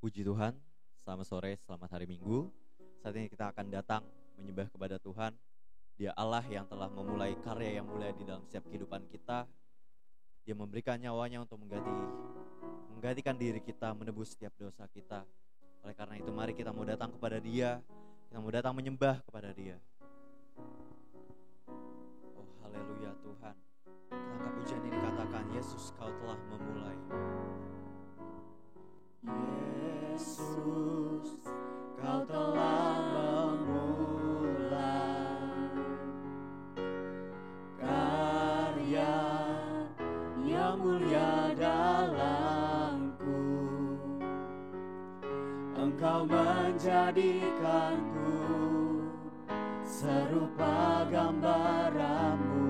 Puji Tuhan, selamat sore, selamat hari Minggu. Saat ini kita akan datang menyembah kepada Tuhan. Dia Allah yang telah memulai karya yang mulia di dalam setiap kehidupan kita. Dia memberikan nyawanya untuk menggantikan diri kita, menebus setiap dosa kita. Oleh karena itu mari kita mau datang kepada Dia, kita mau datang menyembah kepada Dia. Oh haleluya Tuhan. Kita angkat pujian ini, katakan, Yesus kau telah memulai. Yesus, kau telah memulai karya yang mulia dalamku. Engkau menjadikanku serupa gambaranmu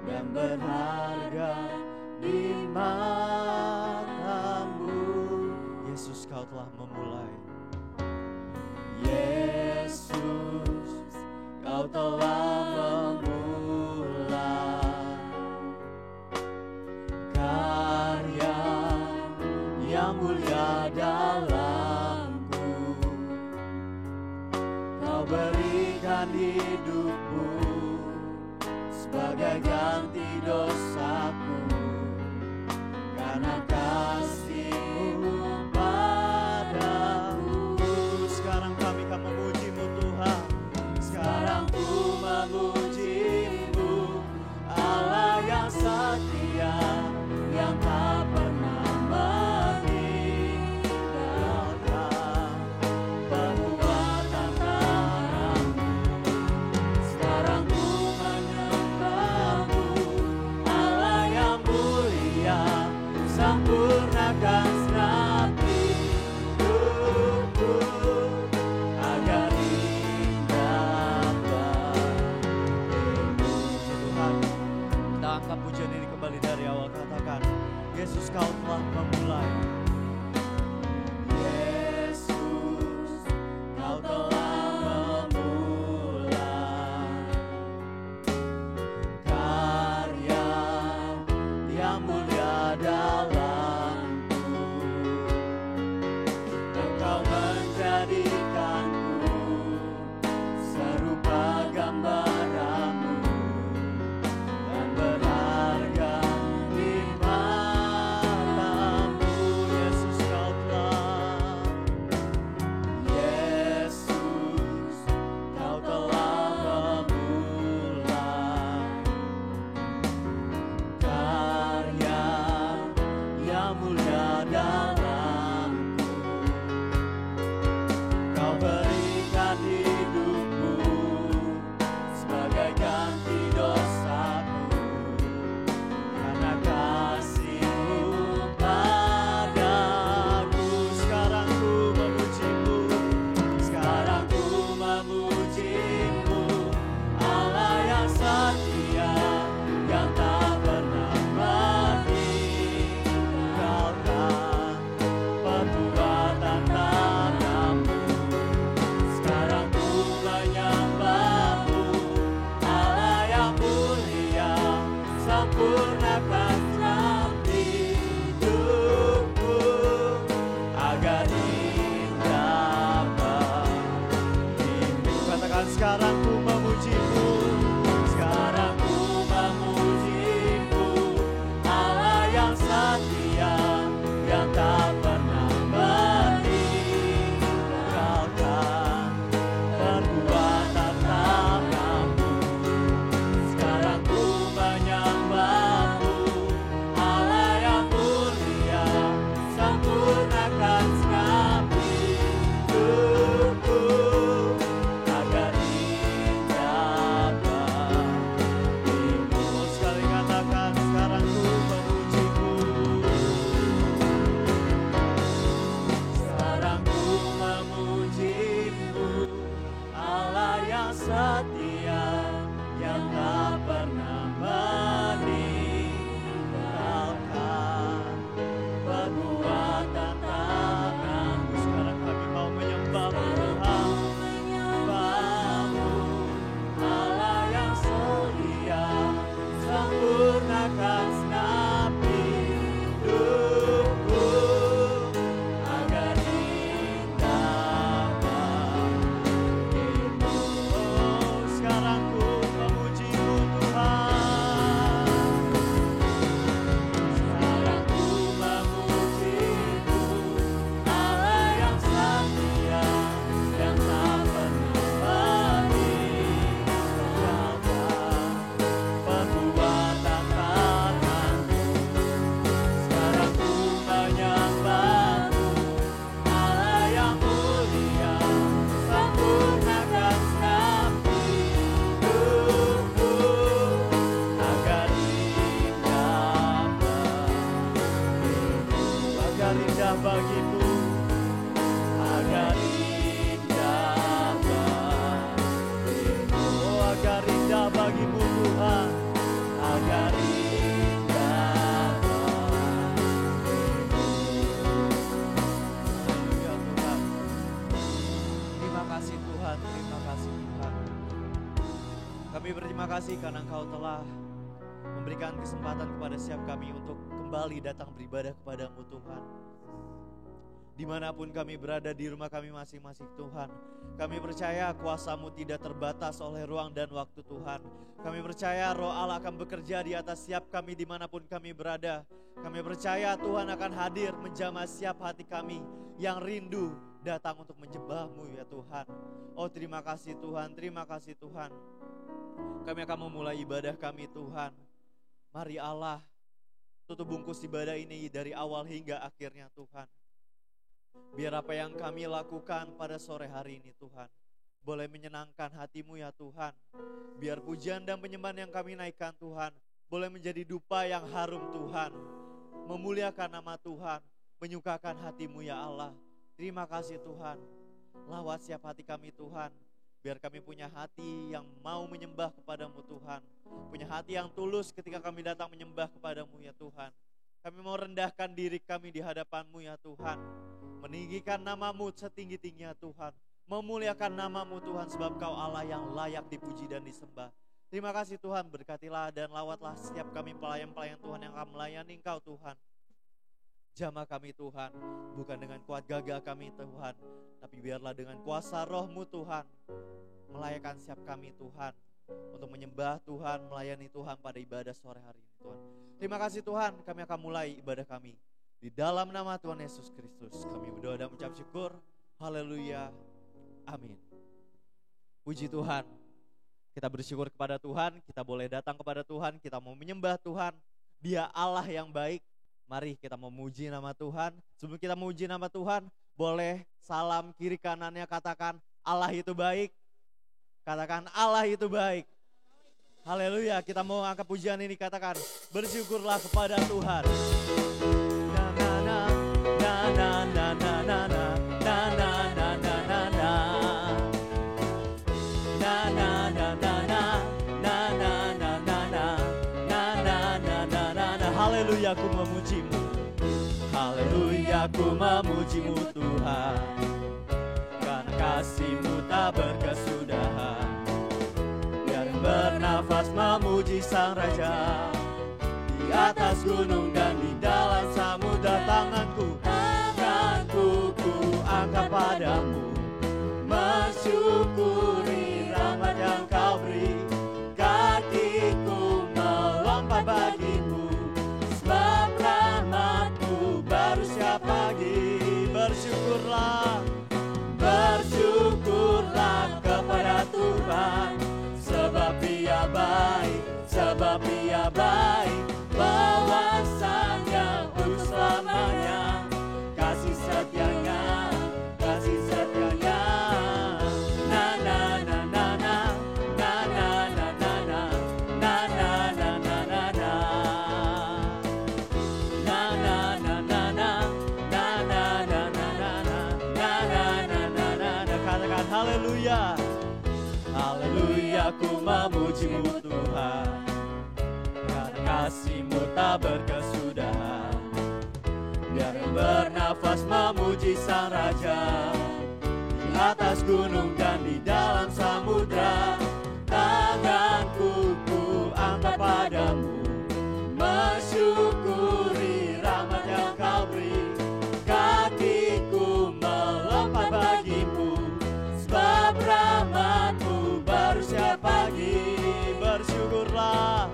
dan berharga di matamu. Yesus kau telah memulai. Yesus, kau telah memulai karya yang mulia dalamku. Kau berikan hidupmu sebagai ganti dosaku, karena kasih-Mu padaku. Sekarang kami akan memuji-Mu Tuhan. Sekarang ku memuji-Mu, Allah yang setia, yang tak pernah meninggalkan perbuatan tangan-Mu. Sekarang ku menyembah-Mu, Allah yang mulia, sempurnakan segenap hidupku agar indah bagimu. Tuhan, kita angkat pujian ini kembali dari awal, katakan, Yesus kau telah memulai. Yesus, kau telah memulai karya yang mulia dalamku. Engkau menjadikanku serupa gambaranmu dan berharga di matamu. Yesus kau telah. Yesus, kau telah memulai karya yang mulia dalamku. Kau berikan hidupmu sebagai ganti dosaku, karena kasih-Mu padaku. Sekarang ku memuji-Mu. Sekarang ku memuji-Mu, Allah yang setia, yang tak pernah meninggalkan perbuatan tangan-Mu. Sekarang ku menyembah-Mu, Allah yang mulia, sempurnakan segenap hidupku agar indah bagimu. Katakan, sekarang ku memuji-Mu. Sekarang ku memuji-Mu, Allah yang setia, yang tak pernah meninggalkan perbuatan tangan-Mu. Sekarang ku menyembah-Mu, Allah yang mulia, sempurnakan segenap hidupku agar indah bagimu. Sekali katakan, sekarang ku memuji-Mu. Sekarang ku memuji-Mu, Allah yang setia, yang tak pernah meninggalkan perbuatan tangan-Mu. Sekarang kami mau menyembah-Mu Tuhan. Menyembah-Mu, Allah yang setia, sempurnakan segenap hidupku Kami berterima kasih karena Engkau telah memberikan kesempatan kepada setiap kami untuk kembali datang beribadah kepadamu Tuhan. Dimanapun kami berada di rumah kami masing-masing Tuhan, kami percaya kuasa-Mu tidak terbatas oleh ruang dan waktu Tuhan. Kami percaya Roh Allah akan bekerja di atas setiap kami dimanapun kami berada. Kami percaya Tuhan akan hadir menjamah setiap hati kami yang rindu datang untuk menyembah-Mu ya Tuhan. Oh terima kasih Tuhan, terima kasih Tuhan. Kami akan memulai ibadah kami Tuhan. Mari Allah tutup bungkus ibadah ini dari awal hingga akhirnya Tuhan. Biar apa yang kami lakukan pada sore hari ini Tuhan boleh menyenangkan hati-Mu ya Tuhan. Biar pujian dan penyembahan yang kami naikkan Tuhan boleh menjadi dupa yang harum Tuhan. Memuliakan nama Tuhan, menyukakan hati-Mu ya Allah. Terima kasih Tuhan. Lawat siap hati kami Tuhan. Biar kami punya hati yang mau menyembah kepadamu Tuhan. Punya hati yang tulus ketika kami datang menyembah kepadamu ya Tuhan. Kami mau rendahkan diri kami di hadapan-Mu ya Tuhan. Meninggikan nama-Mu setinggi-tingginya Tuhan. Memuliakan nama-Mu Tuhan sebab Kau Allah yang layak dipuji dan disembah. Terima kasih Tuhan, berkatilah dan lawatlah setiap kami pelayan-pelayan Tuhan yang akan melayani Engkau Tuhan. Jamah kami Tuhan, bukan dengan kuat gagah kami Tuhan, tapi biarlah dengan kuasa Roh-Mu Tuhan. Melayakan setiap kami Tuhan, untuk menyembah Tuhan, melayani Tuhan pada ibadah sore hari ini Tuhan. Terima kasih Tuhan, kami akan mulai ibadah kami. Di dalam nama Tuhan Yesus Kristus kami berdoa dan mengucap syukur. Haleluya. Amin. Puji Tuhan. Kita bersyukur kepada Tuhan. Kita boleh datang kepada Tuhan. Kita mau menyembah Tuhan. Dia Allah yang baik. Mari kita memuji nama Tuhan. Sebelum kita memuji nama Tuhan, boleh salam kiri kanannya katakan Allah itu baik. Katakan Allah itu baik. Haleluya. Kita mau angkat pujian ini, katakan bersyukurlah kepada Tuhan. Haleluya, ku memuji-Mu. Haleluya, ku memuji-Mu Tuhan. Karena kasih-Mu tak berkesudahan. Biar bernafas memuji Sang Raja. Di atas gunung dan di dalam samudra, tanganku ku angkat padamu, mensyukuri rahmat yang Kau beri. Kakiku melompat bagimu, sebab rahmat-Mu baru setiap pagi. Bersyukurlah, bersyukurlah kepada Tuhan, sebab Dia baik, sebab Dia baik. Bahwasanya untuk selamanya, kasih setianya, kasih setianya. Na na na na na, na na na na na, na na na na na na, na na na na na, na na na na na na, na na na na na na. Katakan haleluya, haleluya, ku memuji-Mu Tuhan. Kasih-Mu tak berkesudahan. Biar bernafas memuji Sang Raja. Di atas gunung dan di dalam samudra, tanganku ku angkat padamu, mensyukuri rahmat yang Kau beri. Kakiku melompat bagimu, sebab rahmat-Mu baru setiap pagi. Bersyukurlah,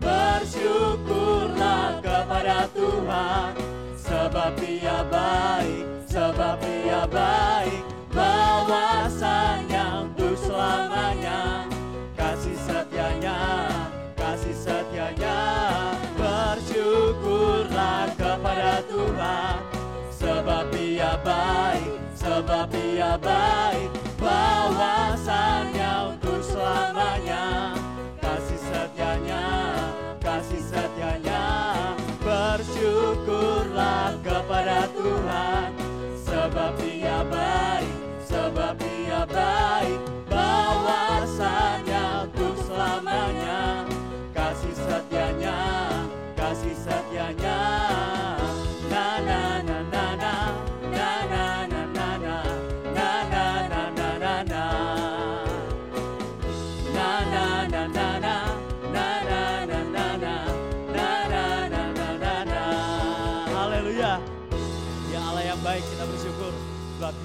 bersyukurlah kepada Tuhan, sebab Dia baik, sebab Dia baik. Bahwasanya untuk selamanya, kasih setianya, kasih setianya. Bersyukurlah kepada Tuhan, sebab Dia baik, sebab Dia baik. Bahwasanya untuk selamanya, kasih setianya, kasih setianya. Bersyukurlah kepada Tuhan, sebab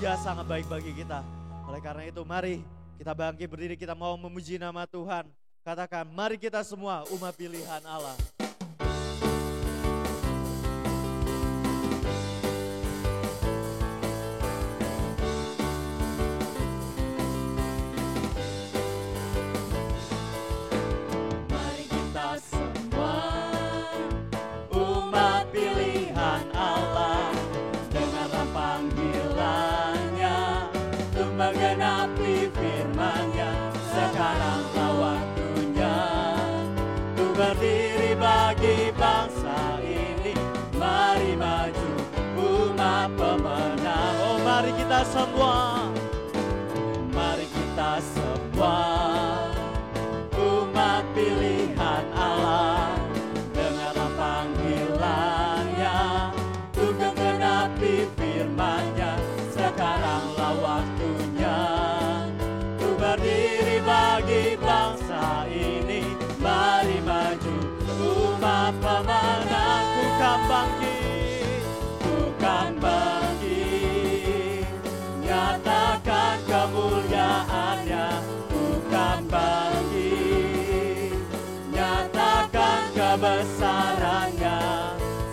Dia sangat baik bagi kita. Oleh karena itu mari kita bangkit berdiri, kita mau memuji nama Tuhan. Katakan, mari kita semua umat pilihan Allah. Mari kita semua umat pilihan Allah, dengarlah panggilannya untuk menggenapi firman-Nya. Sekaranglah waktunya untuk berdiri bagi bangsa ini. Mari maju umat pemenang. Oh mari kita semua, Mari kita semua umat pilihan Allah, dengarlah panggilannya untuk menggenapi firman-Nya. Sekaranglah waktunya untuk berdiri bagi bangsa ini. Mari maju umat pemenang. bukan bangkit. Bukan bangkit, nyatakan kemuliaan-Nya. Bukan bangkit, nyatakan kebesaran-Nya.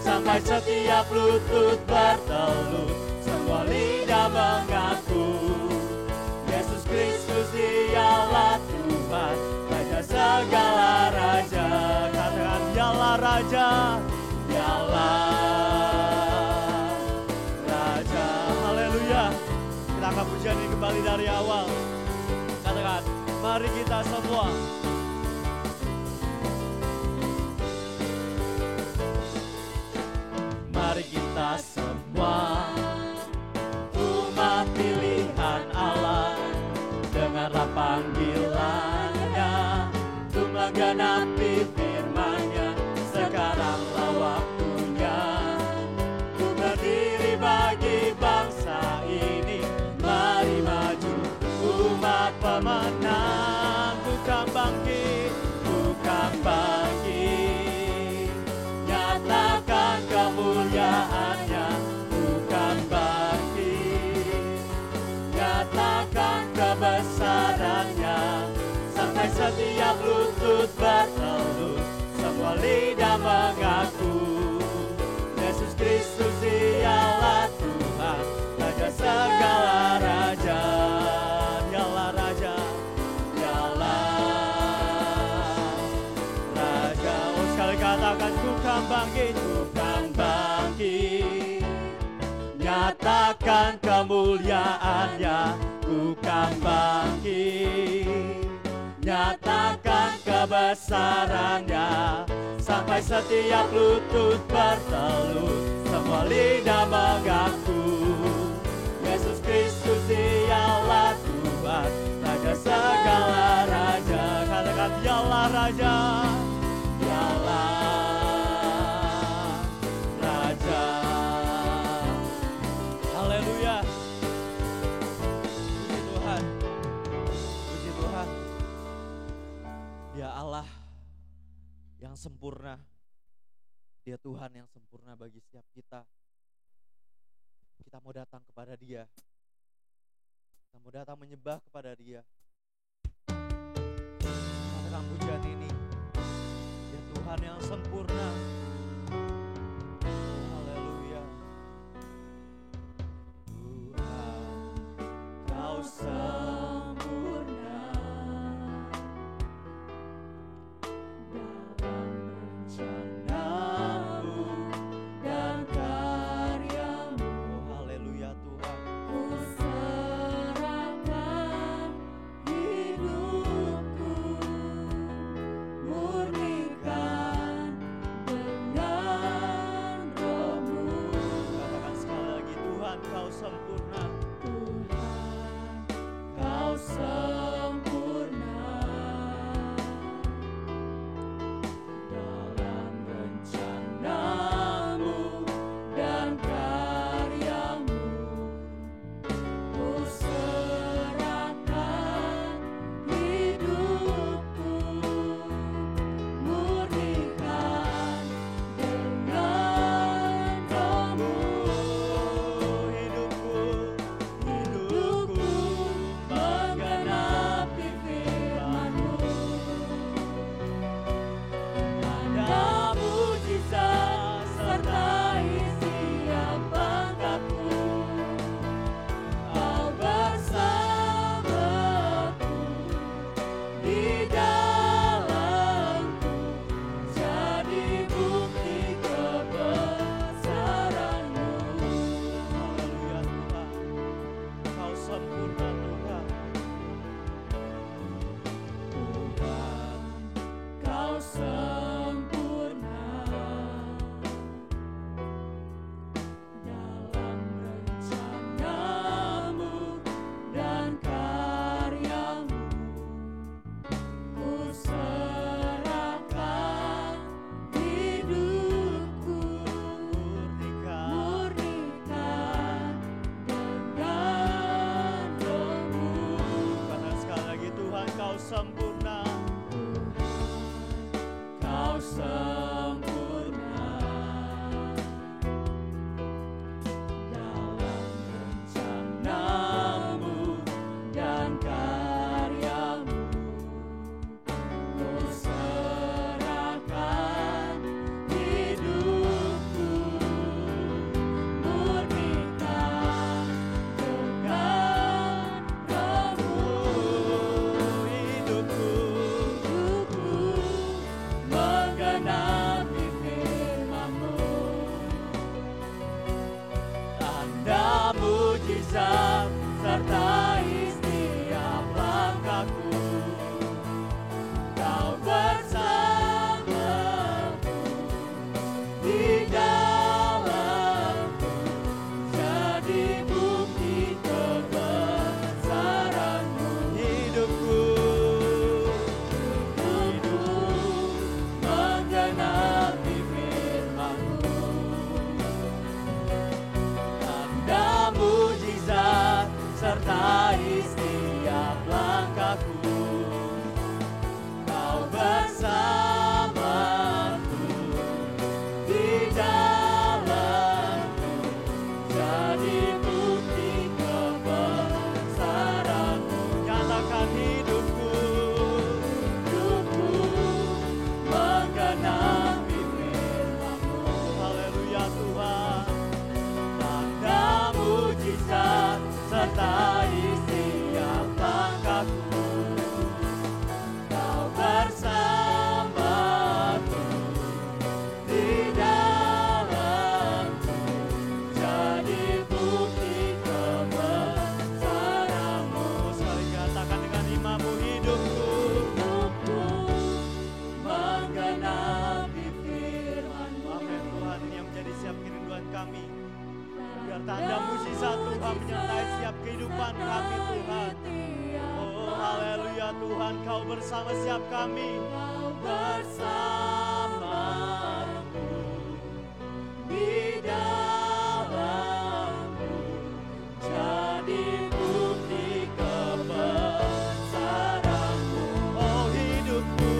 Sampai setiap lutut bertelut, semua lidah mengaku Yesus Kristus dialah Tuhan, Raja segala raja. Katakan, dialah Raja. Dialah Raja. Haleluya. Kita akan pujian ini kembali dari awal. Katakan, mari kita semua. Mari kita semua umat pilihan Allah, dengarlah panggilannya untuk menggenapi firman-Nya. Sekaranglah waktunya untuk berdiri bagi bangsa ini. Mari maju umat pemenang. Bukan bangkit. Bukan bangkit, nyatakan kemuliaan-Nya. Bukan bangkit, nyatakan kebesaran-Nya. Sampai setiap lutut bertelut, semua lidah mengaku Yesus Kristus dialah Tuhan, Raja segala raja. Dialah Raja. Raja. Oh sekali katakan, bukan bangkit. Bukan bangkit, nyatakan kemuliaan-Nya. Bukan bangkit, nyatakan kebesaran-Nya. Sampai setiap lutut bertelut, semua lidah mengaku Yesus Kristus dialah Tuhan, Raja segala raja. Katakan, dialah Raja. Dialah Raja. Haleluya. Puji Tuhan. Puji Tuhan. Dia Allah yang sempurna. Dia Tuhan yang sempurna bagi setiap kita. Kita mau datang kepada Dia. Kita mau datang menyembah kepada Dia. Katakan pujian ini. Dia Tuhan yang sempurna. Haleluya. Tuhan, Kau Sempurna dalam rencana-Mu dan karya-Mu. Oh, haleluya Tuhan. Ku serahkan hidupku, murnikan sempurna. Kau sempurna dalam rencanamu dan karyamu. Ku serahkan hidupku, murnikan dengan rohmu. Hidupku Menggenapi firman-Mu, tanda mujizat sertai setiap langkahku. Kau bersamaku di dalamku, jadi bukti kebesaran-Mu. hidupku Menggenapi firman-Mu, tanda mujizat sertai setiap langkahku. Kau bersamaku di dalamku, jadi bukti kebesaran-Mu. nyatakan hidupku Hidupku menggenapi firman-Mu, haleluya Tuhan. tanda mujizat sertai setiap langkahku. Kau bersamaku di dalamku, jadi bukti kebesaran-Mu. Sekali nyatakan dengan imanmu, hidupku Hidupku menggenapi firman-Mu. Amin Tuhan, ini yang menjadi setiap kerinduan kami. Biar tanda mujizat Tuhan menyertai setiap kehidupan kami Tuhan. Oh haleluya Tuhan, Kau bersama setiap kami. Kau bersamaku di dalamku, jadi bukti kebesaran-Mu. Oh hidupku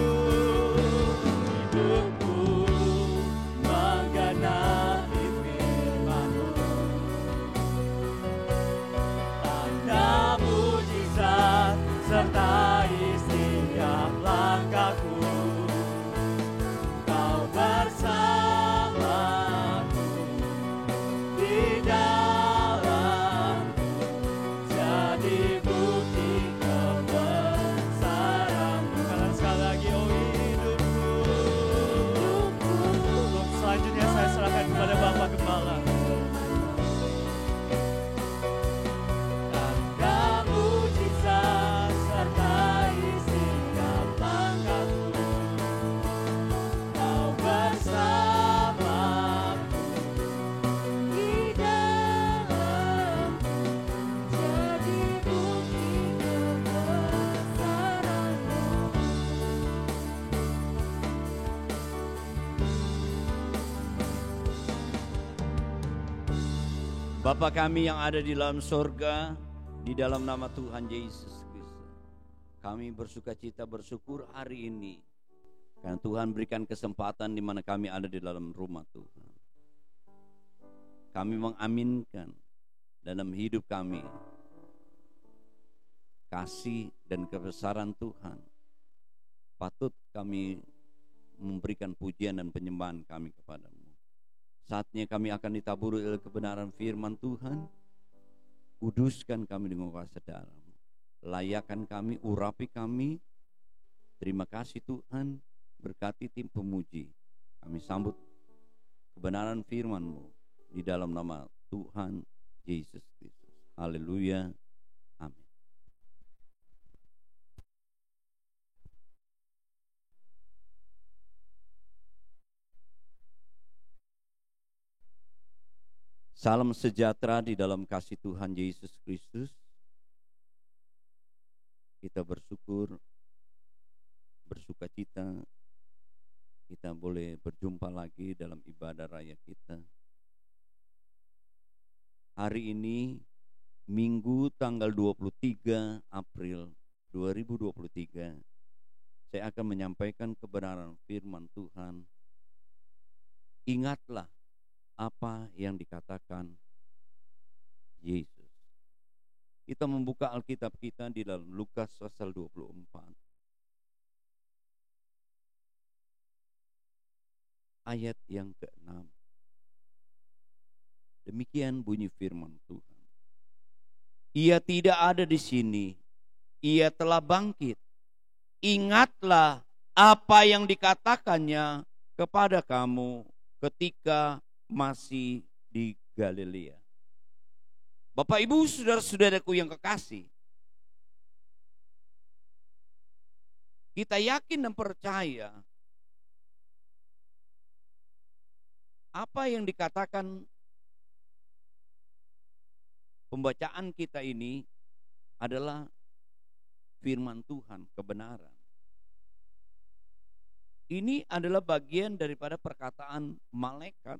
Menggenapi firman-Mu, tanda mujizat sertai setiap langkahku. Kau bersamaku di dalamku, jadi bukti kebesaran-Mu. Kalian sekali lagi, oh hidupku. Untuk selanjutnya saya serahkan kepada Bapak Gembala. Tanda mujizat sertai setiap langkahku. Kau bersamaku di dalamku, jadi bukti kebesaran-Mu. Bapa kami yang ada di dalam sorga, di dalam nama Tuhan Yesus Kristus, kami bersukacita bersyukur hari ini karena Tuhan berikan kesempatan di mana kami ada di dalam rumah Tuhan. Kami mengaminkan dalam hidup kami kasih dan kebesaran Tuhan. Patut kami memberikan pujian dan penyembahan kami kepadamu. Saatnya kami akan ditaburi oleh kebenaran firman Tuhan. Kuduskan kami dengan kuasa darah-Mu. Layakan kami, urapi kami. Terima kasih Tuhan, berkati tim pemuji. Kami sambut kebenaran firman-Mu di dalam nama Tuhan Yesus Kristus. Haleluya. Amin. Salam sejahtera di dalam kasih Tuhan Yesus Kristus. Kita bersyukur, bersukacita, kita boleh berjumpa lagi dalam ibadah raya kita. Hari ini Minggu tanggal 23 April 2023 saya akan menyampaikan kebenaran firman Tuhan. Ingatlah apa yang dikatakan Yesus. Kita membuka Alkitab kita di dalam Lukas pasal 24. Ayat yang ke-6. Demikian bunyi firman Tuhan. Ia tidak ada di sini. Ia telah bangkit. Ingatlah apa yang dikatakannya kepada kamu ketika masih di Galilea. Bapak Ibu saudara-saudaraku yang kekasih, kita yakin dan percaya apa yang dikatakan pembacaan kita ini adalah firman Tuhan, kebenaran. Ini adalah bagian daripada perkataan malaikat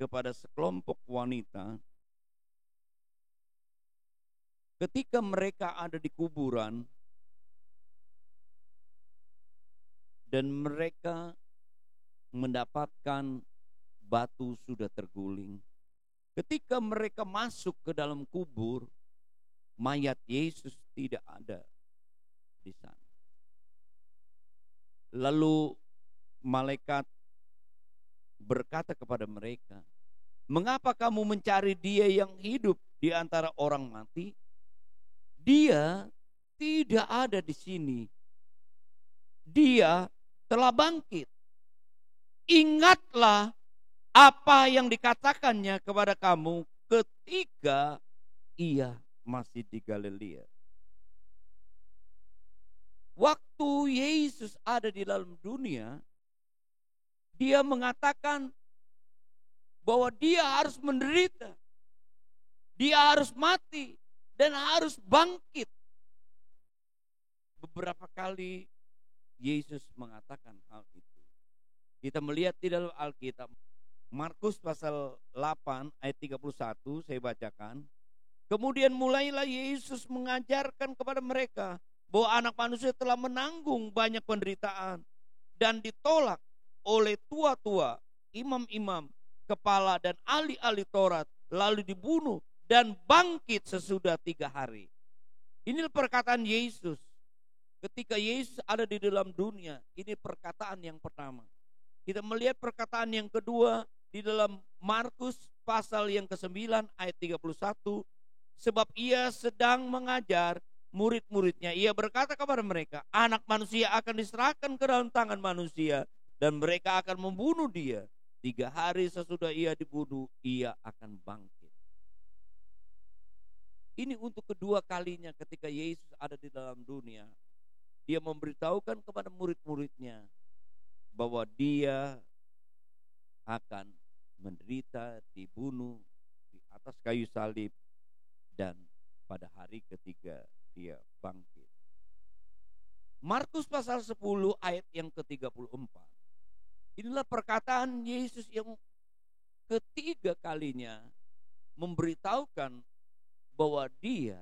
kepada sekelompok wanita ketika mereka ada di kuburan dan mereka mendapatkan batu sudah terguling. Ketika mereka masuk ke dalam kubur, mayat Yesus tidak ada di sana. Lalu malaikat berkata kepada mereka, "Mengapa kamu mencari Dia yang hidup di antara orang mati? Dia tidak ada di sini. Dia telah bangkit. Ingatlah apa yang dikatakannya kepada kamu ketika Ia masih di Galilea." Waktu Yesus ada di dalam dunia, Dia mengatakan bahwa Dia harus menderita, Dia harus mati, dan harus bangkit. Beberapa kali Yesus mengatakan hal itu. Kita melihat di dalam Alkitab, Markus pasal 8 ayat 31 saya bacakan. Kemudian mulailah Yesus mengajarkan kepada mereka bahwa anak manusia telah menanggung banyak penderitaan dan ditolak oleh tua-tua, imam-imam, kepala dan ahli-ahli Taurat, lalu dibunuh dan bangkit sesudah 3 hari. Inilah perkataan Yesus. Ketika Yesus ada di dalam dunia, ini perkataan yang pertama. Kita melihat perkataan yang kedua di dalam Markus pasal yang ke-9 ayat 31. Sebab Ia sedang mengajar murid-muridnya. Ia berkata kepada mereka, anak manusia akan diserahkan ke dalam tangan manusia dan mereka akan membunuh Dia. 3 hari sesudah Ia dibunuh, Ia akan bangkit. Ini untuk kedua kalinya ketika Yesus ada di dalam dunia. Dia memberitahukan kepada murid-muridnya bahwa Dia akan menderita, dibunuh di atas kayu salib, dan pada hari ketiga Dia bangkit. Markus pasal 10 ayat yang ke-34. Inilah perkataan Yesus yang ketiga kalinya memberitahukan bahwa Dia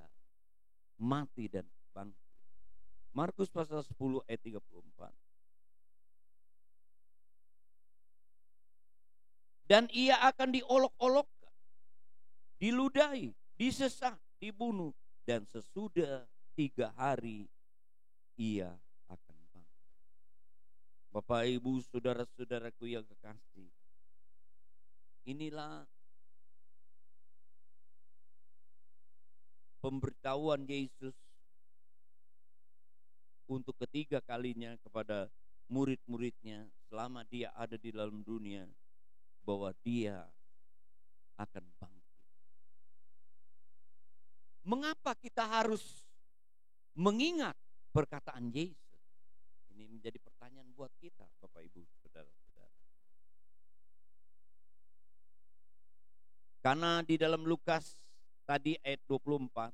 mati dan bangkit. Markus pasal 10 ayat 34. Dan Ia akan diolok-olokkan, diludahi, disesat, dibunuh, dan sesudah 3 hari Ia akan bangkit. Bapak, Ibu, saudara-saudaraku yang kekasih, inilah pemberitahuan Yesus untuk ketiga kalinya kepada murid-muridnya selama Dia ada di dalam dunia, bahwa Dia akan bangkit. Mengapa kita harus mengingat perkataan Yesus? Ini menjadi pertanyaan buat kita, Bapak Ibu, saudara-saudara. Karena di dalam Lukas tadi ayat 24,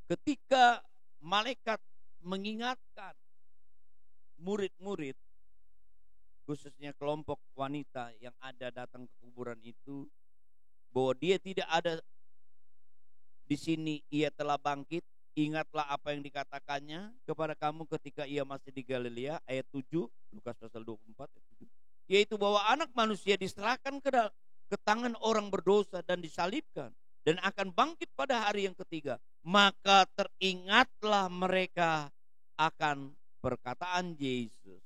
ketika malaikat mengingatkan murid-murid, khususnya kelompok wanita yang ada datang ke kuburan itu, bahwa Dia tidak ada Di sini ia telah bangkit. Ingatlah apa yang dikatakannya kepada kamu ketika ia masih di Galilea, ayat 7, Lukas pasal 24 ayat 7. Yaitu bahwa anak manusia diserahkan ke tangan orang berdosa dan disalibkan dan akan bangkit pada hari yang ketiga. Maka teringatlah mereka akan perkataan Yesus.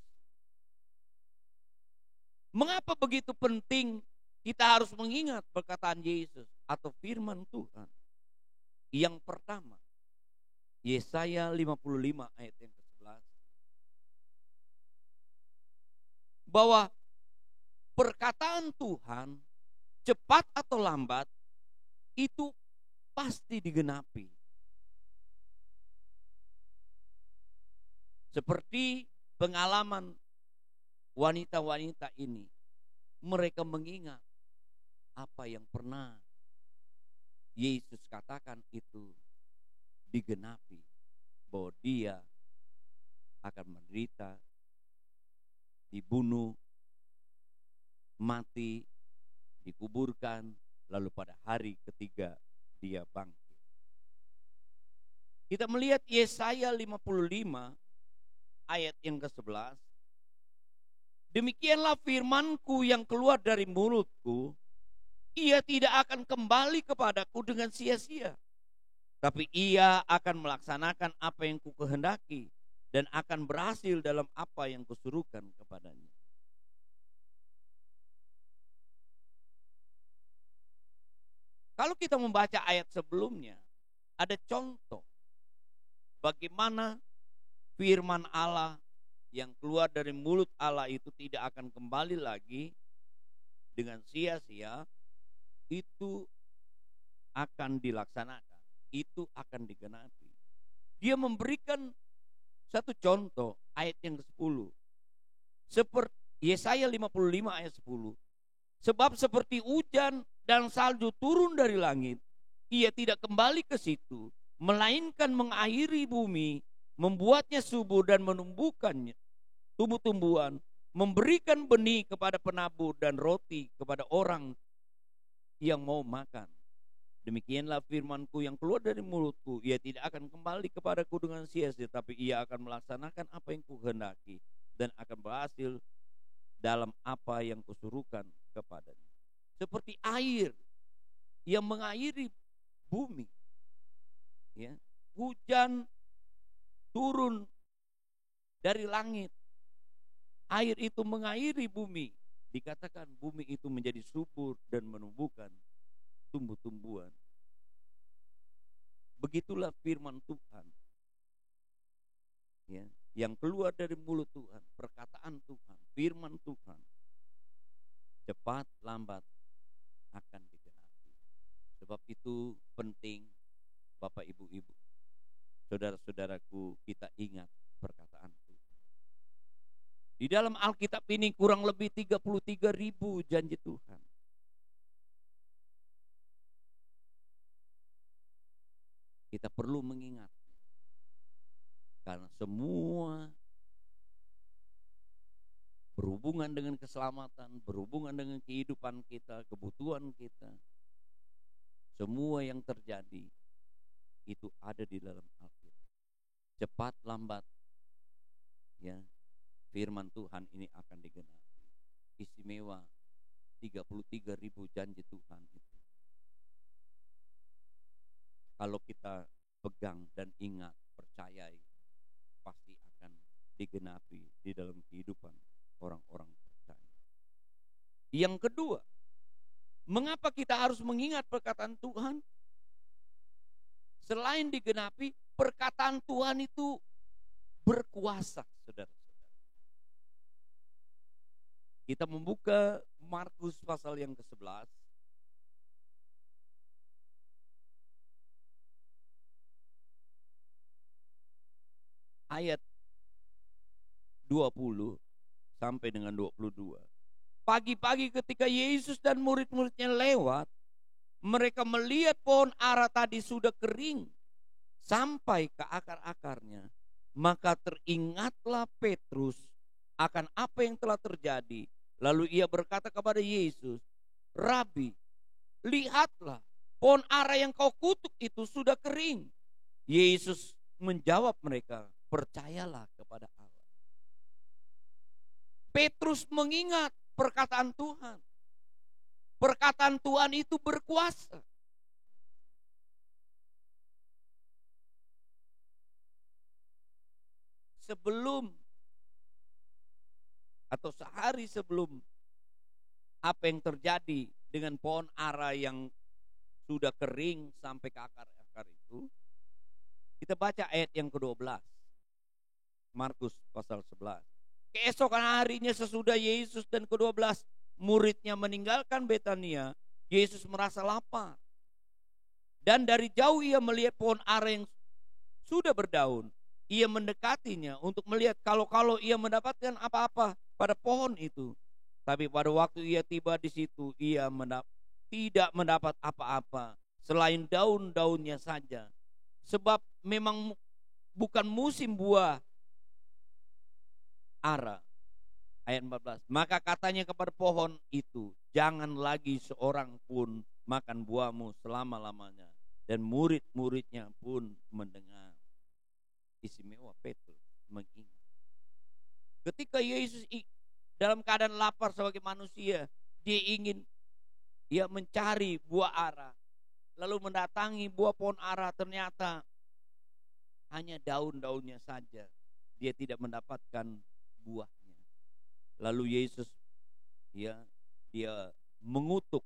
Mengapa begitu penting kita harus mengingat perkataan Yesus atau firman Tuhan? Yang pertama, Yesaya 55 ayat yang ke-11. Bahwa perkataan Tuhan cepat atau lambat itu pasti digenapi. Seperti pengalaman wanita-wanita ini, mereka mengingat apa yang pernah Yesus katakan itu digenapi, bahwa dia akan menderita, dibunuh, mati, dikuburkan, lalu pada hari ketiga dia bangkit. Kita melihat Yesaya 55 ayat yang ke-11. Demikianlah firmanku yang keluar dari mulutku, ia tidak akan kembali kepadaku dengan sia-sia, tapi ia akan melaksanakan apa yang kukehendaki dan akan berhasil dalam apa yang kusuruhkan kepadanya. Kalau kita membaca ayat sebelumnya, ada contoh bagaimana firman Allah yang keluar dari mulut Allah itu tidak akan kembali lagi dengan sia-sia, itu akan dilaksanakan, itu akan digenapi. Dia memberikan satu contoh ayat yang ke-10. Seperti Yesaya 55 ayat 10. Sebab seperti hujan dan salju turun dari langit, ia tidak kembali ke situ, melainkan mengairi bumi, membuatnya subur dan menumbuhkannya tumbuh-tumbuhan, memberikan benih kepada penabur dan roti kepada orang yang mau makan. Demikianlah firmanku yang keluar dari mulutku, ia tidak akan kembali kepadaku dengan sia-sia, tapi ia akan melaksanakan apa yang kuhendaki dan akan berhasil dalam apa yang kusuruhkan kepadanya. Seperti air yang mengairi bumi, ya, hujan turun dari langit, air itu mengairi bumi. Dikatakan bumi itu menjadi subur dan menumbuhkan tumbuh-tumbuhan. Begitulah firman Tuhan, ya, yang keluar dari mulut Tuhan, perkataan Tuhan, firman Tuhan, cepat lambat akan digenapi. Sebab itu penting, Bapak Ibu-ibu, saudara-saudaraku, kita ingat perkataan Tuhan. Di dalam Alkitab ini kurang lebih 33.000 janji Tuhan. Kita perlu mengingat, karena semua berhubungan dengan keselamatan, berhubungan dengan kehidupan kita, kebutuhan kita. Semua yang terjadi itu ada di dalam Alkitab. Cepat lambat, ya, firman Tuhan ini akan digenapi. Istimewa 33.000 janji Tuhan itu, kalau kita pegang dan ingat, percayai, pasti akan digenapi di dalam kehidupan orang-orang percaya. Yang kedua, mengapa kita harus mengingat perkataan Tuhan? Selain digenapi, perkataan Tuhan itu berkuasa, saudara-saudara. Kita membuka Markus pasal yang ke-11. Ayat 20 sampai dengan 22. Pagi-pagi ketika Yesus dan murid-muridnya lewat, mereka melihat pohon ara tadi sudah kering sampai ke akar-akarnya. Maka teringatlah Petrus akan apa yang telah terjadi. Lalu ia berkata kepada Yesus, Rabi, lihatlah, pohon ara yang kau kutuk itu sudah kering. Yesus menjawab mereka, percayalah kepada Allah. Petrus mengingat perkataan Tuhan. Perkataan Tuhan itu berkuasa. Sebelum atau sehari sebelum apa yang terjadi dengan pohon ara yang sudah kering sampai ke akar-akar itu, kita baca ayat yang ke-12. Markus pasal 11. Keesokan harinya sesudah Yesus dan ke-12 muridnya meninggalkan Betania, Yesus merasa lapar. Dan dari jauh ia melihat pohon ara yang sudah berdaun. Ia mendekatinya untuk melihat kalau ia mendapatkan apa-apa pada pohon itu. Tapi pada waktu ia tiba di situ, ia tidak mendapat apa-apa selain daun-daunnya saja. Sebab memang bukan musim buah ara. Ayat 14. Maka katanya kepada pohon itu, jangan lagi seorang pun makan buahmu selama-lamanya. Dan murid-muridnya pun mendengar. Istimewa Petrus mengingat. Ketika Yesus dalam keadaan lapar sebagai manusia, dia mencari buah ara, lalu mendatangi buah pohon ara, ternyata hanya daun-daunnya saja. Dia tidak mendapatkan buahnya. Lalu Yesus dia mengutuk.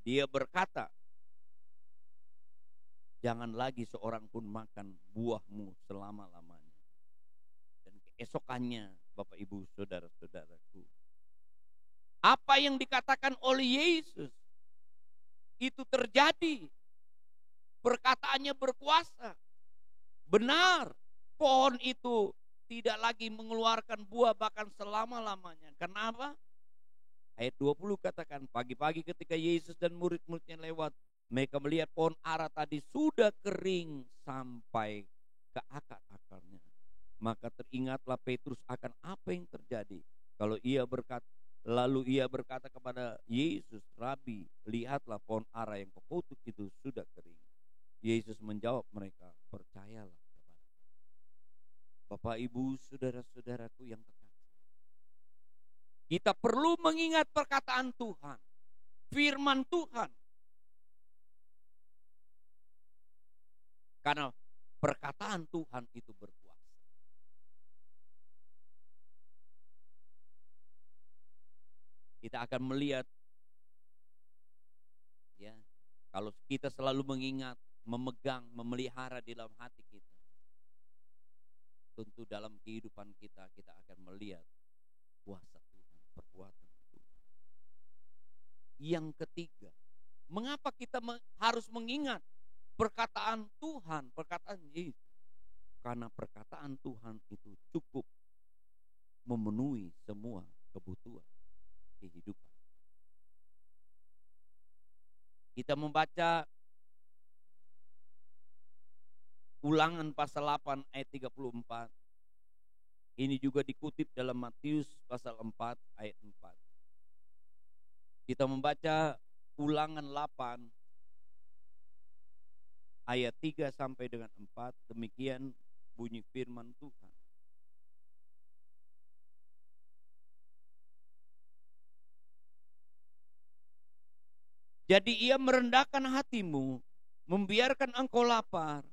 Dia berkata, jangan lagi seorang pun makan buahmu selama-lamanya. Dan keesokannya, Bapak Ibu Saudara-saudaraku, apa yang dikatakan oleh Yesus itu terjadi. Perkataannya berkuasa. Benar, pohon itu tidak lagi mengeluarkan buah bahkan selama-lamanya. Kenapa? Ayat 20 katakan, pagi-pagi ketika Yesus dan murid-muridnya lewat, mereka melihat pohon ara tadi sudah kering sampai ke akar-akarnya. Maka teringatlah Petrus akan apa yang terjadi. Lalu ia berkata kepada Yesus, Rabi, lihatlah pohon ara yang kau kutuk itu sudah kering. Yesus menjawab mereka, percayalah kepada aku. Bapak, Ibu, saudara-saudaraku yang terkasih, kita perlu mengingat perkataan Tuhan, firman Tuhan. Karena perkataan Tuhan itu berkuasa. Kita akan melihat, ya, kalau kita selalu mengingat, memegang, memelihara di dalam hati kita, tentu dalam kehidupan kita akan melihat kuasa Tuhan, perbuatan Tuhan. Yang ketiga, mengapa kita harus mengingat perkataan Tuhan, perkataan Yesus? Karena perkataan Tuhan itu cukup memenuhi semua kebutuhan kehidupan. Kita membaca Ulangan pasal 8 ayat 34. Ini juga dikutip dalam Matius pasal 4 ayat 4. Kita membaca Ulangan 8 ayat 3 sampai dengan 4, demikian bunyi firman Tuhan. Jadi ia merendahkan hatimu, membiarkan engkau lapar,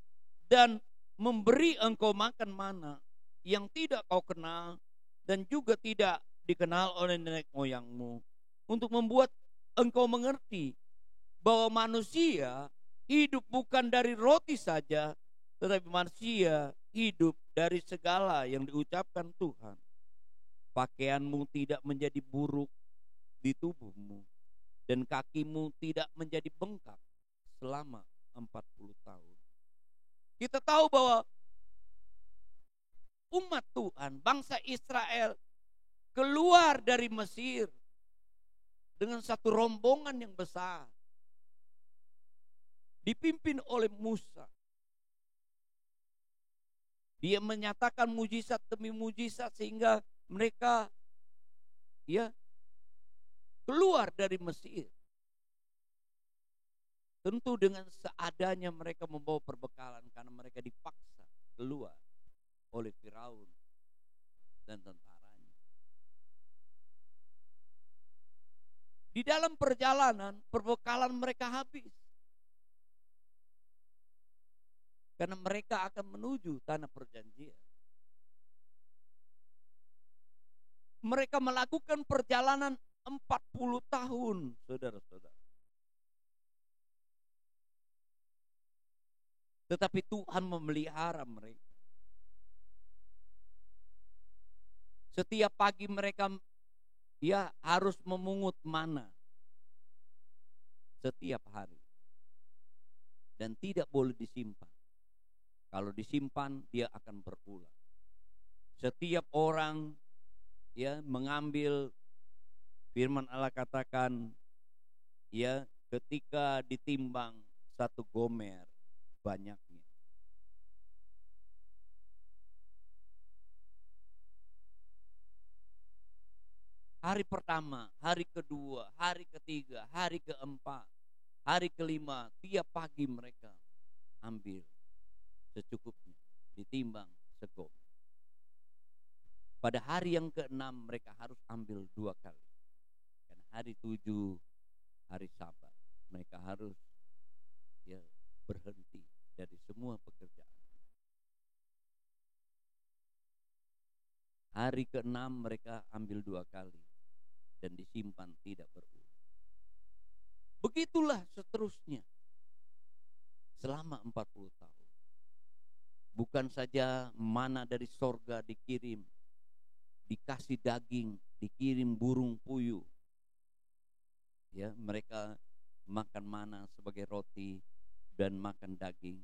dan memberi engkau makan mana yang tidak kau kenal, dan juga tidak dikenal oleh nenek moyangmu, untuk membuat engkau mengerti bahwa manusia hidup bukan dari roti saja, tetapi manusia hidup dari segala yang diucapkan Tuhan. Pakaianmu tidak menjadi buruk di tubuhmu, dan kakimu tidak menjadi bengkak selama 40 tahun. Kita tahu bahwa umat Tuhan, bangsa Israel, keluar dari Mesir dengan satu rombongan yang besar, dipimpin oleh Musa. Dia menyatakan mujizat demi mujizat sehingga mereka keluar dari Mesir. Tentu dengan seadanya mereka membawa perbekalan karena mereka dipaksa keluar oleh Firaun dan tentaranya. Di dalam perjalanan perbekalan mereka habis. Karena mereka akan menuju tanah perjanjian. Mereka melakukan perjalanan 40 tahun, saudara-saudara. Tetapi Tuhan memelihara mereka. Setiap pagi mereka harus memungut mana setiap hari. Dan tidak boleh disimpan. Kalau disimpan dia akan berulang. Setiap orang mengambil, firman Allah katakan ketika ditimbang 1 gomer banyaknya. Hari pertama, hari kedua, hari ketiga, hari keempat, hari kelima, tiap pagi mereka ambil secukupnya, ditimbang segomer. Pada hari yang ke-6 mereka harus ambil 2 kali. Dan hari 7, hari Sabat, mereka harus berhenti dari semua pekerjaan. Hari ke-6 mereka ambil 2 kali dan disimpan tidak berulang. Begitulah seterusnya selama 40 tahun. Bukan saja mana dari sorga dikirim, dikasih daging, dikirim burung puyuh. Mereka makan mana sebagai roti dan makan daging,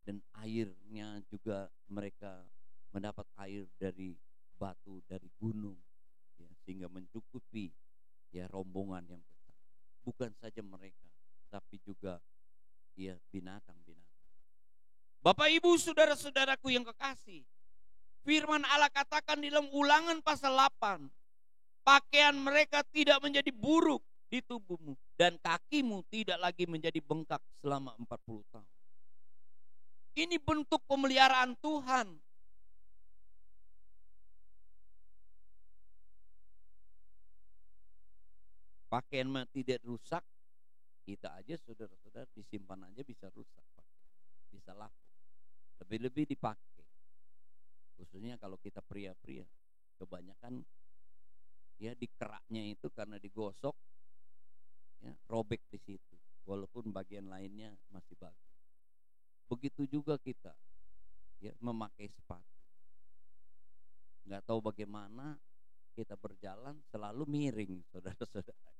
dan airnya juga mereka mendapat air dari batu dari gunung, sehingga mencukupi rombongan yang besar. Bukan saja mereka, tapi juga binatang-binatang. Bapak Ibu saudara-saudaraku yang kekasih, firman Allah katakan di dalam Ulangan pasal 8, pakaian mereka tidak menjadi buruk di tubuhmu dan kakimu tidak lagi menjadi bengkak selama 40 tahun. Ini bentuk pemeliharaan Tuhan. Pakaian tidak rusak, kita aja saudara-saudara disimpan aja bisa rusak, bisa laku. Lebih-lebih dipakai. Khususnya kalau kita pria-pria, kebanyakan di keraknya itu karena digosok, robek di situ. Walaupun bagian lainnya masih bagus. Begitu juga kita, memakai sepatu. Nggak tahu bagaimana kita berjalan selalu miring, saudara-saudara.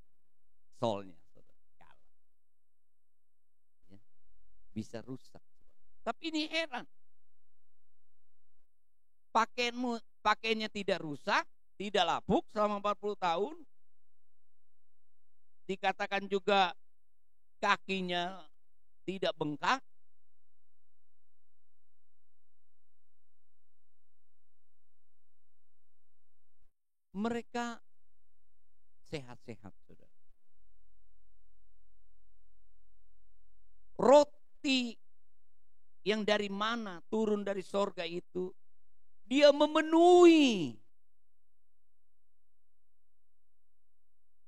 Solnya, saudara, kalah. Bisa rusak. Tapi ini heran. Pakaiannya tidak rusak, tidak lapuk selama 40 tahun. Dikatakan juga kakinya tidak bengkak. Mereka sehat-sehat, saudara. Roti yang dari mana turun dari sorga itu, dia memenuhi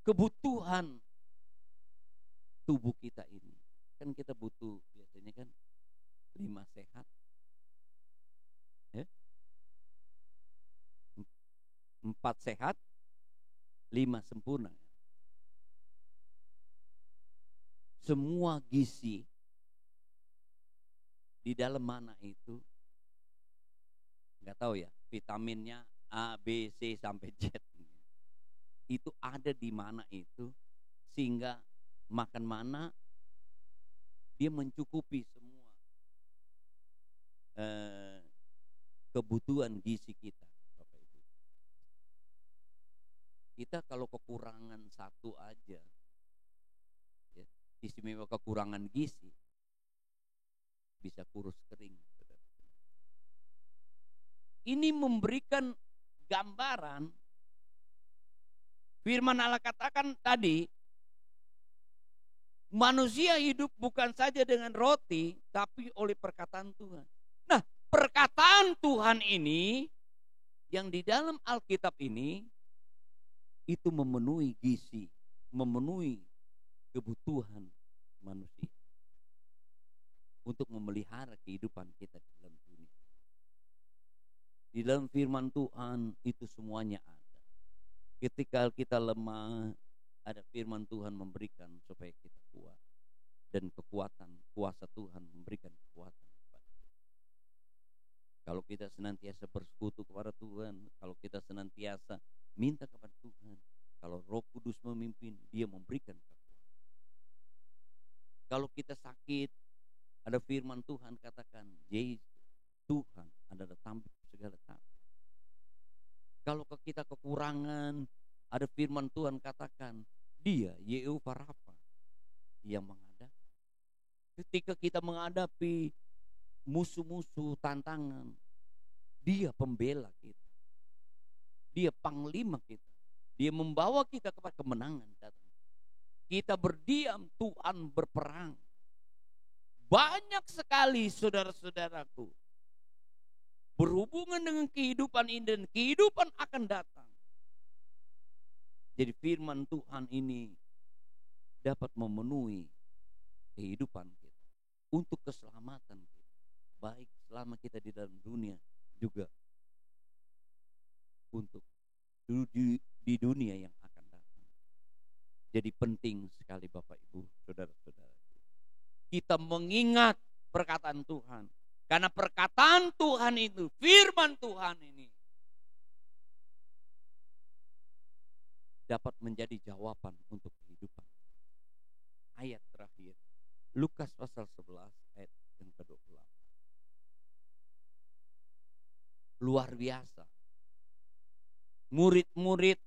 kebutuhan tubuh kita ini. Kan kita butuh biasanya kan 5 sehat, 4 sehat, 5 sempurna. Semua gizi di dalam mana itu, nggak tahu ya, vitaminnya A, B, C sampai Z itu ada di mana itu, sehingga makan mana dia mencukupi semua kebutuhan gizi kita, Bapak Ibu. Kita kalau kekurangan satu aja, istimewa kekurangan gizi, bisa kurus kering. Ini memberikan gambaran. Firman Allah katakan tadi, Manusia hidup bukan saja dengan roti, tapi oleh perkataan Tuhan. Nah, perkataan Tuhan ini yang di dalam Alkitab ini itu memenuhi gizi, memenuhi kebutuhan manusia untuk memelihara kehidupan kita di dalam dunia. Di dalam firman Tuhan itu semuanya ada. Ketika kita lemah, ada firman Tuhan memberikan supaya kita kuat. Dan kekuatan, kuasa Tuhan memberikan kekuatan kepada kita. Kalau kita senantiasa bersekutu kepada Tuhan, kalau kita senantiasa minta kepada Tuhan, kalau Roh Kudus memimpin, Dia memberikan kekuatan. Kalau kita sakit, ada firman Tuhan katakan, Yesus, Tuhan adalah tampik segala sakit. Kalau kita kekurangan, ada firman Tuhan katakan, Dia Yehova Rafa yang menghadapi. Ketika kita menghadapi musuh-musuh tantangan, Dia pembela kita. Dia panglima kita. Dia membawa kita kepada kemenangan datang. Kita berdiam, Tuhan berperang. Banyak sekali saudara-saudaraku berhubungan dengan kehidupan ini dan kehidupan akan datang. Jadi firman Tuhan ini dapat memenuhi kehidupan kita untuk keselamatan kita, baik selama kita di dalam dunia juga untuk di dunia yang akan datang. Jadi penting sekali Bapak Ibu, saudara-saudara, kita mengingat perkataan Tuhan, karena perkataan Tuhan itu, firman Tuhan ini dapat menjadi jawaban untuk kehidupan. Ayat terakhir, Lukas pasal 11 ayat yang ke-28. Luar biasa. Murid-murid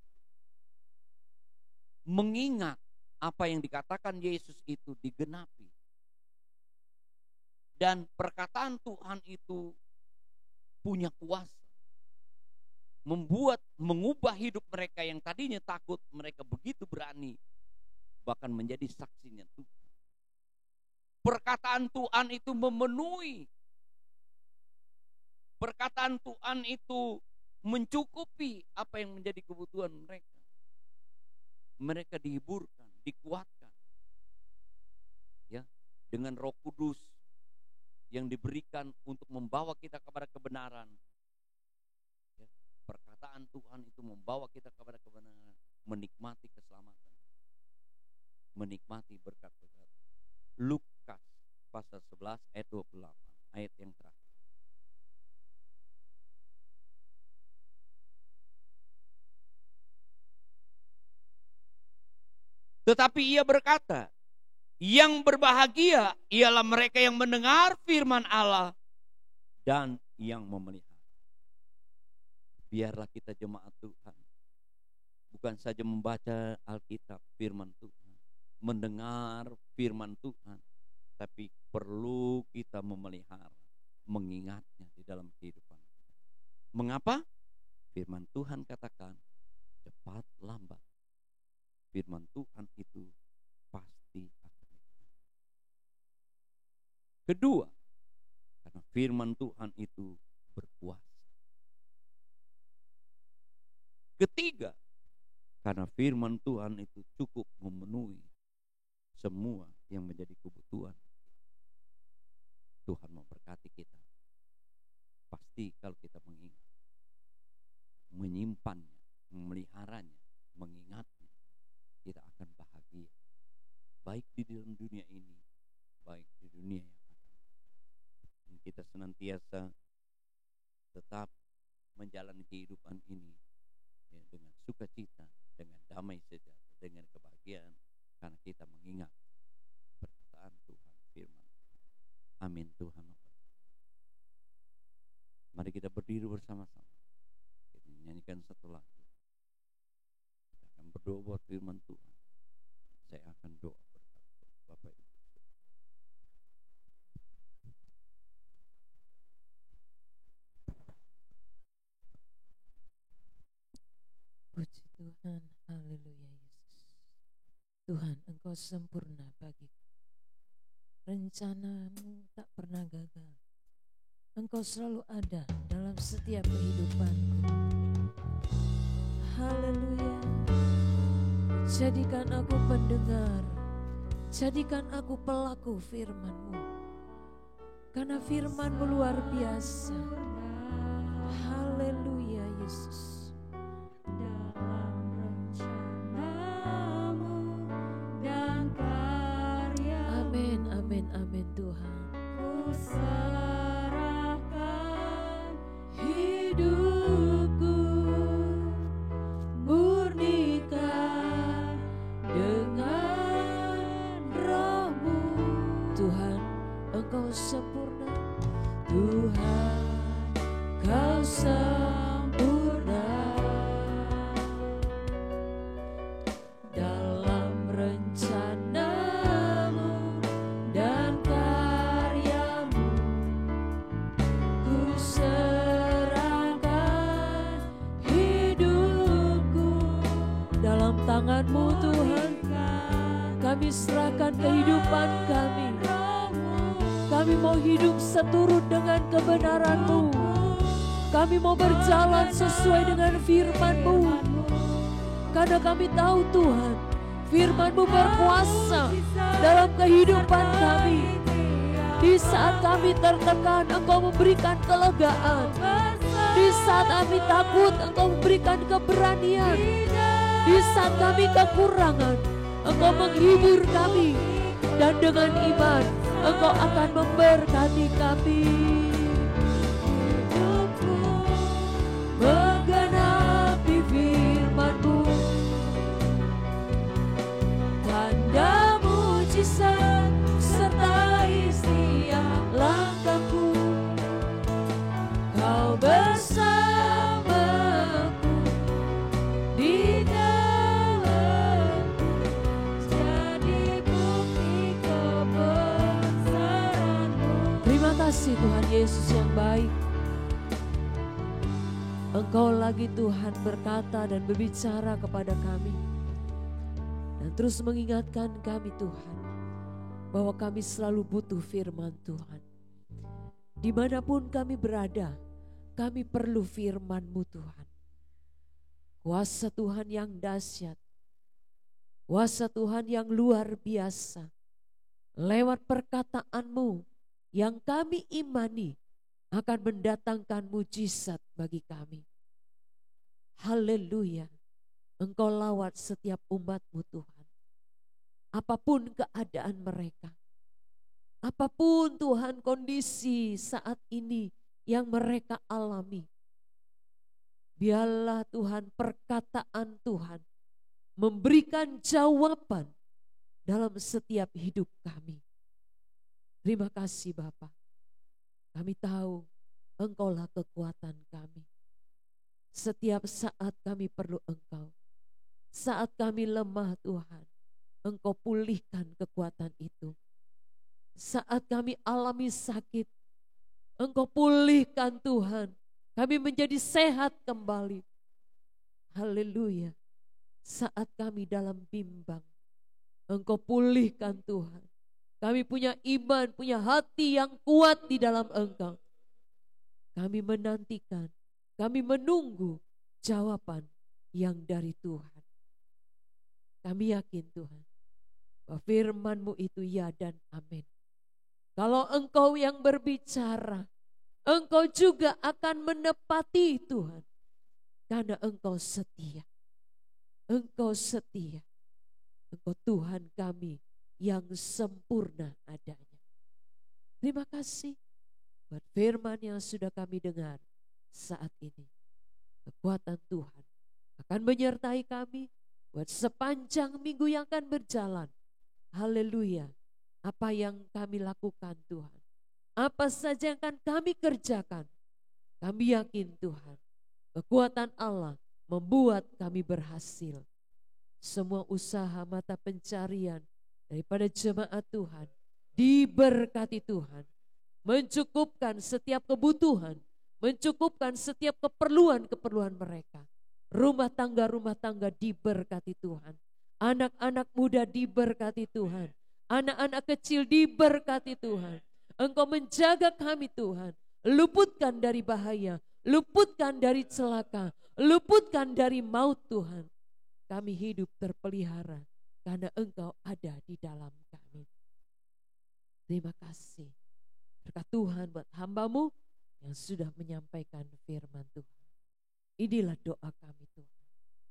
mengingat apa yang dikatakan Yesus itu digenapi. Dan perkataan Tuhan itu punya kuasa. Mengubah hidup mereka yang tadinya takut, mereka begitu berani. Bahkan menjadi saksinya Tuhan. Perkataan Tuhan itu memenuhi. Perkataan Tuhan itu mencukupi apa yang menjadi kebutuhan mereka. Mereka dihiburkan, dikuatkan. Ya, dengan Roh Kudus yang diberikan untuk membawa kita kepada kebenaran. Ya, perkataan Tuhan itu membawa kita kepada kebenaran, menikmati keselamatan, menikmati berkat-berkat. Lukas pasal 11 ayat 28, ayat yang terakhir. Tetapi ia berkata, yang berbahagia ialah mereka yang mendengar firman Allah dan yang memelihara. Biarlah kita jemaat Tuhan bukan saja membaca Alkitab, firman Tuhan, mendengar firman Tuhan, tapi perlu kita memelihara, mengingatnya di dalam kehidupan kita. Mengapa? Firman Tuhan katakan, cepat lambat firman Tuhan itu pasti akan datang. Kedua, karena firman Tuhan itu berkuasa. Ketiga, karena firman Tuhan itu cukup memenuhi semua yang menjadi kebutuhan. Tuhan memberkati kita. Pasti kalau kita mengingat, menyimpannya, memeliharanya, mengingatnya, kita akan bahagia. Baik di dalam dunia ini, baik di dunia yang akan datang. Kita senantiasa tetap menjalani kehidupan ini ya, dengan sukacita, dengan damai sejahtera, dengan kebahagiaan, karena kita mengingat perkataan Tuhan, firman Tuhan. Amin. Tuhan memberkati. Mari kita berdiri bersama-sama. Kita menyanyikan satu lagu. Kita akan berdoa buat firman Tuhan. Saya akan doa berkat Bapak Ibu. Puji Tuhan, haleluya Yesus. Tuhan, Engkau sempurna bagi Rencanamu tak pernah gagal. Engkau selalu ada dalam setiap kehidupanku. Haleluya. Jadikan aku pendengar, jadikan aku pelaku firman-Mu. Karena firman-Mu luar biasa. Haleluya Yesus. Dalam rencanamu dan karya, Amin, amin, amin Tuhan. ku serahkan hidupku, murnikan dengan roh-Mu. Tuhan, Engkau sempurna. Tuhan, Kau sempurna dalam rencanamu dan karyamu. Ku serahkan hidupku Dalam tangan-Mu Tuhan, kami serahkan kehidupan kami. Kami mau hidup seturut dengan kebenaran-Mu. Kami mau berjalan sesuai dengan firman-Mu. Karena kami tahu Tuhan, firman-Mu berkuasa dalam kehidupan kami. Di saat kami tertekan, Engkau memberikan kelegaan. Di saat kami takut, Engkau memberikan keberanian. Di saat kami kekurangan, Engkau menghibur kami. Dan dengan iman, Engkau akan memberkati kami. hidupku, menggenapi firman-Mu. Tanda mujizat sertai setiap langkahku. Kau bersamaku di dalamku, jadi bukti kebesaran-Mu. Terima kasih Tuhan Yesus yang baik. Engkau lagi Tuhan berkata dan berbicara kepada kami. Dan terus mengingatkan kami Tuhan, bahwa kami selalu butuh firman Tuhan. Dimanapun kami berada, kami perlu firman-Mu Tuhan. Kuasa Tuhan yang dahsyat, kuasa Tuhan yang luar biasa. Lewat perkataan-Mu yang kami imani akan mendatangkan mujizat bagi kami. Haleluya. Engkau lawat setiap umat-Mu Tuhan. Apapun keadaan mereka. Apapun Tuhan kondisi saat ini yang mereka alami. Biarlah Tuhan perkataan Tuhan memberikan jawaban dalam setiap hidup kami. Terima kasih Bapa. Kami tahu Engkaulah kekuatan kami. Setiap saat kami perlu Engkau. Saat kami lemah Tuhan, Engkau pulihkan kekuatan itu. Saat kami alami sakit, Engkau pulihkan Tuhan. Kami menjadi sehat kembali. Haleluya. Saat kami dalam bimbang, Engkau pulihkan Tuhan. Kami punya iman, punya hati yang kuat di dalam Engkau. Kami menantikan, kami menunggu jawaban yang dari Tuhan. Kami yakin Tuhan, bahwa firman-Mu itu ya dan amin. Kalau Engkau yang berbicara, Engkau juga akan menepati Tuhan. Karena Engkau setia. Engkau setia. Engkau Tuhan kami yang sempurna adanya. Terima kasih buat firman yang sudah kami dengar saat ini. Kekuatan Tuhan akan menyertai kami buat sepanjang minggu yang akan berjalan. Haleluya. Apa yang kami lakukan Tuhan, apa saja yang akan kami kerjakan, kami yakin Tuhan, kekuatan Allah membuat kami berhasil. Semua usaha mata pencarian daripada jemaat Tuhan diberkati Tuhan, mencukupkan setiap kebutuhan, mencukupkan setiap keperluan-keperluan mereka. Rumah tangga diberkati Tuhan, anak-anak muda diberkati Tuhan, Anak-anak kecil diberkati Tuhan. Engkau menjaga kami Tuhan. Luputkan dari bahaya, luputkan dari celaka, luputkan dari maut Tuhan. Kami hidup terpelihara karena Engkau ada di dalam kami. Terima kasih. Berkat Tuhan buat hamba-Mu yang sudah menyampaikan firman Tuhan. Inilah doa kami Tuhan.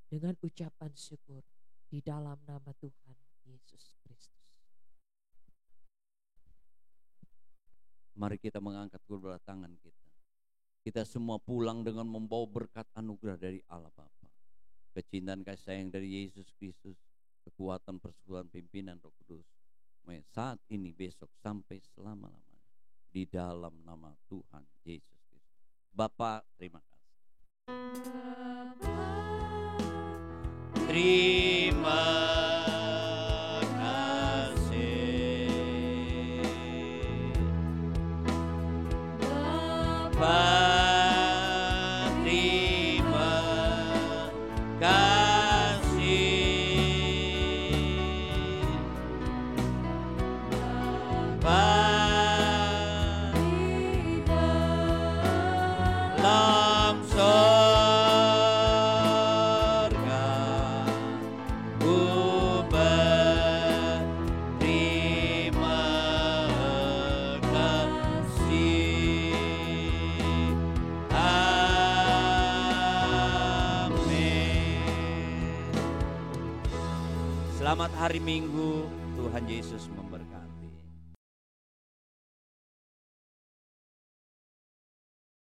Dengan ucapan syukur di dalam nama Tuhan Yesus Kristus. Mari kita mengangkat kedua tangan kita. Kita semua pulang dengan membawa berkat anugerah dari Allah Bapa. Kecintaan kasih sayang dari Yesus Kristus. Kekuatan persekutuan pimpinan Roh Kudus. Mulai saat ini, besok, sampai selama-lamanya. Di dalam nama Tuhan Yesus Kristus. Bapa, terima kasih. Terima Bapa, terima kasih. Bapa, dalam sorga, ku berterima kasih. Selamat hari Minggu, Tuhan Yesus memberkati.